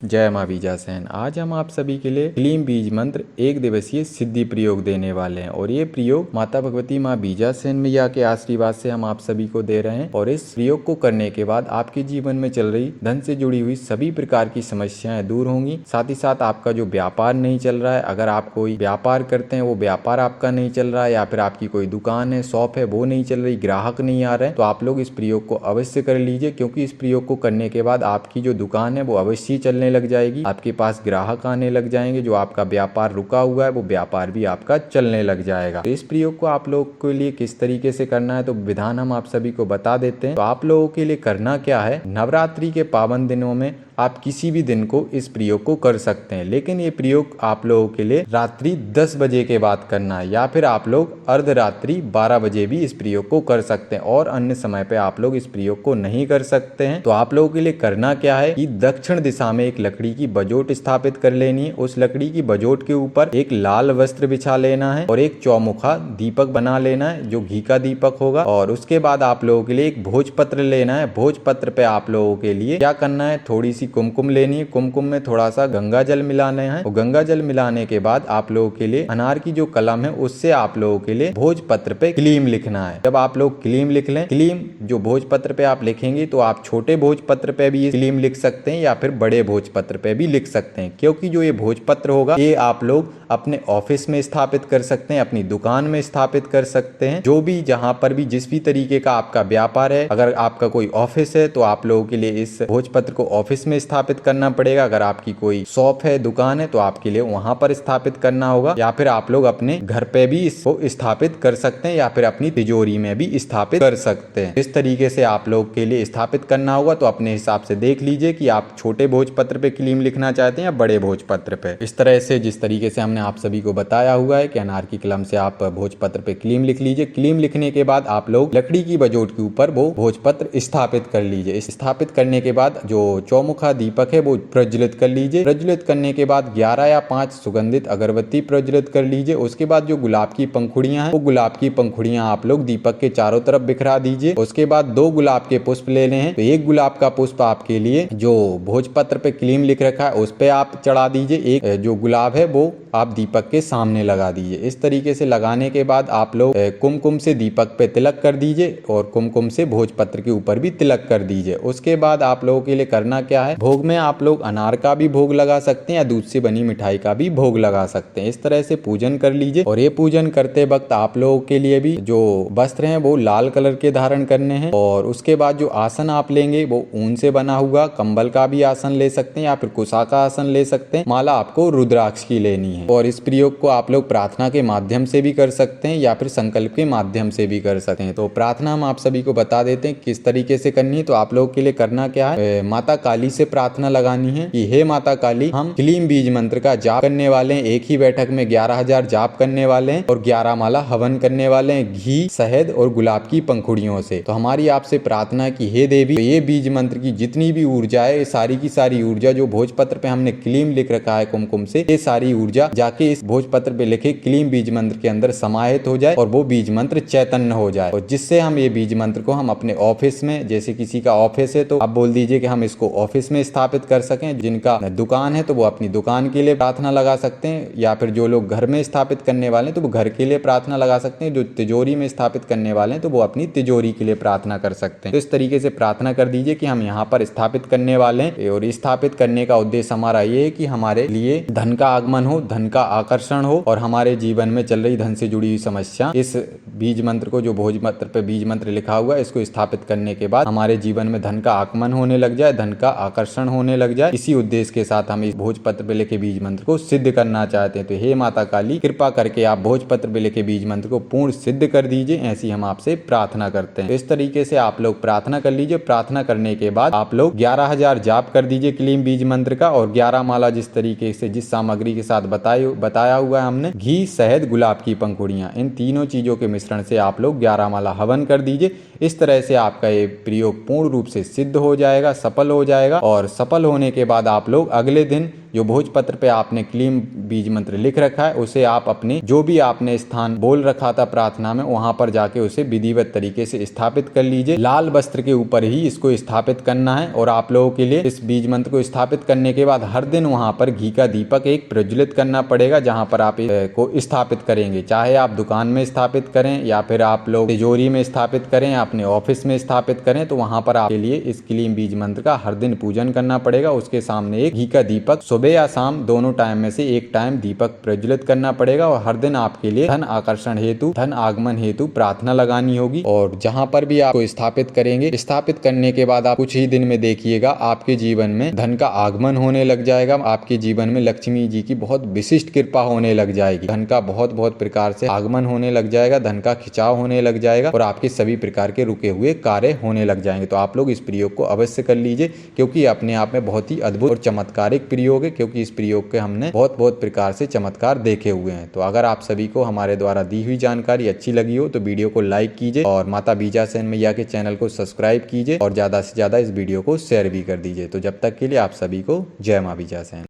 जय माँ बीजासेन। आज हम आप सभी के लिए क्लीम बीज मंत्र एक दिवसीय सिद्धि प्रयोग देने वाले हैं और ये प्रयोग माता भगवती माँ बीजासेन मैया के आशीर्वाद से हम आप सभी को दे रहे हैं। और इस प्रयोग को करने के बाद आपके जीवन में चल रही धन से जुड़ी हुई सभी प्रकार की समस्याएं दूर होंगी। साथ ही साथ आपका जो व्यापार नहीं चल रहा है, अगर आप कोई व्यापार करते हैं वो व्यापार आपका नहीं चल रहा है, या फिर आपकी कोई दुकान है, शॉप है, वो नहीं चल रही, ग्राहक नहीं आ रहे हैं, तो आप लोग इस प्रयोग को अवश्य कर लीजिए, क्योंकि इस प्रयोग को करने के बाद आपकी जो दुकान है वो अवश्य ही चलने लग जाएगी। आपके पास ग्राहक आने लग जाएंगे। जो आपका व्यापार रुका हुआ है वो व्यापार भी आपका चलने लग जाएगा। तो इस प्रयोग को आप लोगों के लिए किस तरीके से करना है तो विधान हम आप सभी को बता देते हैं। तो आप लोगों के लिए करना क्या है, नवरात्रि के पावन दिनों में आप किसी भी दिन को इस प्रयोग को कर सकते हैं, लेकिन ये प्रयोग आप लोगों के लिए रात्रि 10 बजे के बाद करना है, या फिर आप लोग अर्धरात्रि 12 बजे भी इस प्रयोग को कर सकते हैं, और अन्य समय पे आप लोग इस प्रयोग को नहीं कर सकते हैं। तो आप लोगों के लिए करना क्या है कि दक्षिण दिशा में एक लकड़ी की बजोट स्थापित कर लेनी है। उस लकड़ी की बजोट के ऊपर एक लाल वस्त्र बिछा लेना है और एक चौमुखा दीपक बना लेना है जो घी का दीपक होगा। और उसके बाद आप लोगों के लिए एक भोजपत्र लेना है। भोजपत्र पे आप लोगों के लिए क्या करना है, थोड़ी सी कुमकुम लेनी है। कुमकुम में थोड़ा सा गंगा जल मिलाना है और गंगा जल मिलाने के बाद आप लोगों के लिए अनार की जो कलम है उससे आप लोगों के लिए भोजपत्र पे क्लीम लिखना है। जब आप लोग क्लीम लिख लें, क्लीम जो भोजपत्र पे आप लिखेंगे तो आप छोटे भोजपत्र पे भी ये क्लीम लिख सकते हैं या फिर बड़े भोजपत्र पे भी लिख सकते हैं, क्योंकि जो ये भोजपत्र होगा ये आप लोग अपने ऑफिस में स्थापित कर सकते हैं, अपनी दुकान में स्थापित कर सकते हैं, जो भी जहां पर भी जिस भी तरीके का आपका व्यापार है। अगर आपका कोई ऑफिस है तो आप लोगों के लिए इस भोजपत्र को ऑफिस में स्थापित करना पड़ेगा। अगर आपकी कोई शॉप है, दुकान है, तो आपके लिए वहां पर स्थापित करना होगा, या फिर आप लोग अपने घर पे भी इसको स्थापित कर सकते हैं, या फिर अपनी तिजोरी में भी स्थापित कर सकते हैं। इस तरीके से आप लोग के लिए स्थापित करना होगा। तो अपने हिसाब से देख लीजिए कि आप छोटे भोजपत्र पे क्लीम लिखना चाहते हैं या बड़े भोजपत्र पे। इस तरह से जिस तरीके से हमने आप सभी को बताया हुआ है कि अनार की कलम से आप भोजपत्र पे क्लीम लिख लीजिए। क्लीम लिखने के बाद आप लोग लकड़ी की बजोट के ऊपर वो भोजपत्र स्थापित कर लीजिए। स्थापित करने के बाद जो चौमुखा दीपक है वो प्रज्वलित कर लीजिए। प्रज्वलित करने के बाद 11 या 5 सुगंधित अगरबत्ती प्रज्वलित कर लीजिए। उसके बाद जो गुलाब की पंखुड़ियां हैं वो गुलाब की पंखुड़ियां आप लोग दीपक के चारों तरफ बिखरा दीजिए। उसके बाद 2 गुलाब के पुष्प लेने हैं। तो एक गुलाब का पुष्प आपके लिए जो भोजपत्र पे क्लीम लिख रखा है उस पे आप चढ़ा दीजिए। एक जो गुलाब है वो आप दीपक के सामने लगा दीजिए। इस तरीके से लगाने के बाद आप लोग कुमकुम से दीपक पे तिलक कर दीजिए और कुमकुम से भोजपत्र के ऊपर भी तिलक कर दीजिए। उसके बाद आप लोगों के लिए करना क्या है, भोग में आप लोग अनार का भी भोग लगा सकते हैं या दूध से बनी मिठाई का भी भोग लगा सकते हैं। इस तरह से पूजन कर लीजिए। और ये पूजन करते वक्त आप लोगों के लिए भी जो वस्त्र हैं वो लाल कलर के धारण करने हैं। और उसके बाद जो आसन आप लेंगे वो ऊन से बना हुआ कंबल का भी आसन ले सकते हैं या फिर कुशा का आसन ले सकते हैं। माला आपको रुद्राक्ष की लेनी है। और इस प्रयोग को आप लोग प्रार्थना के माध्यम से भी कर सकते हैं या फिर संकल्प के माध्यम से भी कर सकते हैं। तो प्रार्थना हम आप सभी को बता देते हैं किस तरीके से करनी है। तो आप लोगों के लिए करना क्या है, माता काली से प्रार्थना लगानी है कि हे माता काली, हम क्लीम बीज मंत्र का जाप करने वाले हैं। एक ही बैठक में 11,000 जाप करने वाले हैं और 11 माला हवन करने वाले हैं घी, शहद और गुलाब की पंखुड़ियों से। तो हमारी आपसे प्रार्थना है कि हे देवी, तो ये बीज मंत्र की जितनी भी ऊर्जा है, सारी की सारी ऊर्जा जो भोजपत्र पे हमने क्लीम लिख रखा है कुमकुम से, ये सारी ऊर्जा जाके इस भोजपत्र पे लिखे क्लीम बीज मंत्र के अंदर समाहित हो जाए और वो बीज मंत्र चैतन्य हो जाए। और जिससे हम ये बीज मंत्र को हम अपने ऑफिस में, जैसे किसी का ऑफिस है तो आप बोल दीजिए कि हम इसको ऑफिस में स्थापित कर सकें। जिनका दुकान है तो वो अपनी दुकान के लिए प्रार्थना लगा सकते हैं, या फिर जो लोग घर में स्थापित करने वाले हैं तो वो घर के लिए प्रार्थना लगा सकते हैं। जो तिजोरी में स्थापित करने वाले हैं तो वो अपनी तिजोरी के लिए प्रार्थना कर सकते हैं। तो इस तरीके से प्रार्थना कर दीजिए कि हम यहाँ पर स्थापित करने वाले हैं। और स्थापित करने का उद्देश्य हमारा ये है कि हमारे लिए धन का आगमन हो, धन का आकर्षण हो, और हमारे जीवन में चल रही धन से जुड़ी हुई समस्या, इस बीज मंत्र को, जो भोजपत्र पे बीज मंत्र लिखा हुआ है, इसको स्थापित करने के बाद हमारे जीवन में धन का आगमन होने लग जाए, धन का आकर्षण होने लग जाए। इसी उद्देश्य के साथ हम इस भोजपत्र पे लिखे बीज मंत्र को सिद्ध करना चाहते हैं। तो हे माता काली, कृपा करके आप भोजपत्र पे लिखे बीज मंत्र को पूर्ण सिद्ध कर दीजिए, ऐसी हम आपसे प्रार्थना करते हैं। तो इस तरीके से आप लोग प्रार्थना कर लीजिए। प्रार्थना करने के बाद आप लोग 11,000 जाप कर दीजिए क्लीम बीज मंत्र का, और 11 माला जिस तरीके से, जिस सामग्री के साथ बताया हुआ है हमने, घी, शहद, गुलाब की पंखुड़ियां, इन तीनों चीजों के मिश्रण से आप लोग 11 माला हवन कर दीजिए। इस तरह से आपका ये प्रयोग पूर्ण रूप से सिद्ध हो जाएगा, सफल हो जाएगा। और सफल होने के बाद आप लोग अगले दिन जो भोजपत्र पे आपने क्लीम बीज मंत्र लिख रखा है उसे आप अपने जो भी आपने स्थान बोल रखा था प्रार्थना में वहां पर जाके उसे विधिवत तरीके से स्थापित कर लीजिए। लाल वस्त्र के ऊपर ही इसको स्थापित करना है। और आप लोगों के लिए इस बीज मंत्र को स्थापित करने के बाद हर दिन वहां पर घी का दीपक एक प्रज्वलित करना पड़ेगा जहां पर आप इसको स्थापित करेंगे। चाहे आप दुकान में स्थापित करें या फिर आप लोग तिजोरी में स्थापित करें, अपने ऑफिस में स्थापित करें, तो वहां पर आपके लिए इस क्लीम बीज मंत्र का हर दिन पूजन करना पड़ेगा। उसके सामने एक घी का दीपक सुबह या शाम दोनों टाइम में से एक टाइम दीपक प्रज्वलित करना पड़ेगा। और हर दिन आपके लिए धन आकर्षण हेतु, धन आगमन हेतु प्रार्थना लगानी होगी। और जहां पर भी आपको स्थापित करेंगे, स्थापित करने के बाद आप कुछ ही दिन में देखिएगा आपके जीवन में धन का आगमन होने लग जाएगा। आपके जीवन में लक्ष्मी जी की बहुत विशिष्ट कृपा होने लग जाएगी। धन का बहुत बहुत प्रकार से आगमन होने लग जाएगा, धन का खिंचाव होने लग जाएगा और आपके सभी प्रकार के रुके हुए कार्य होने लग जाएंगे। तो आप लोग इस प्रयोग को अवश्य कर लीजिए, क्योंकि अपने आप में बहुत ही अद्भुत और चमत्कारिक प्रयोग है, क्योंकि इस प्रयोग के हमने बहुत बहुत प्रकार से चमत्कार देखे हुए हैं। तो अगर आप सभी को हमारे द्वारा दी हुई जानकारी अच्छी लगी हो तो वीडियो को लाइक कीजिए और माता बीजासेन मैया के चैनल को सब्सक्राइब कीजिए और ज्यादा से ज्यादा इस वीडियो को शेयर भी कर दीजिए। तो जब तक के लिए आप सभी को जय मां बीजासेन।